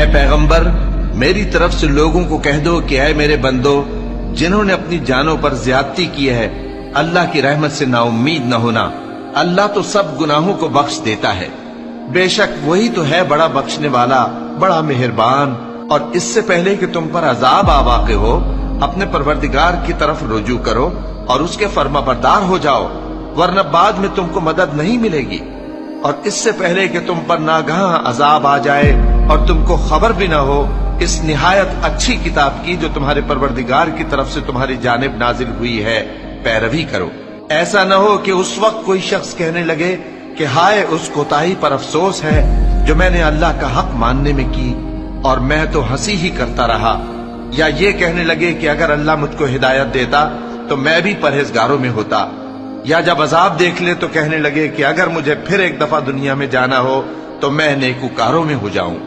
पैगंबर, मेरी तरफ से लोगों को कह दो कि ऐ मेरे बंदो, जिन्होंने अपनी जानों पर ज्यादती की है, अल्लाह की रहमत से नाउम्मीद न होना। अल्लाह तो सब गुनाहों को बख्श देता है, बेशक वही तो है बड़ा बख्शने वाला, बड़ा मेहरबान। और इससे पहले कि तुम पर अजाब आ वाक़े हो, अपने परवरदिगार की तरफ रुजू करो और उसके फर्माबरदार हो जाओ, वरना बाद में तुमको मदद नहीं मिलेगी। और इससे पहले कि तुम पर नागहां अजाब आ जाए और तुमको खबर भी ना हो, इस निहायत अच्छी किताब की जो तुम्हारे परवरदिगार की तरफ से तुम्हारी जानिब नाजिल हुई है, पैरवी करो। ऐसा न हो कि उस वक्त कोई शख्स कहने लगे कि हाय उस कोताही पर अफसोस है जो मैंने अल्लाह का हक मानने में की और मैं तो हंसी ही करता रहा। या ये कहने लगे कि अगर अल्लाह मुझको हिदायत देता तो मैं भी परहेजगारों में होता। या जब अजाब देख ले तो कहने लगे कि अगर मुझे फिर एक दफा दुनिया में जाना हो तो मैं नेकूकारों में हो जाऊं।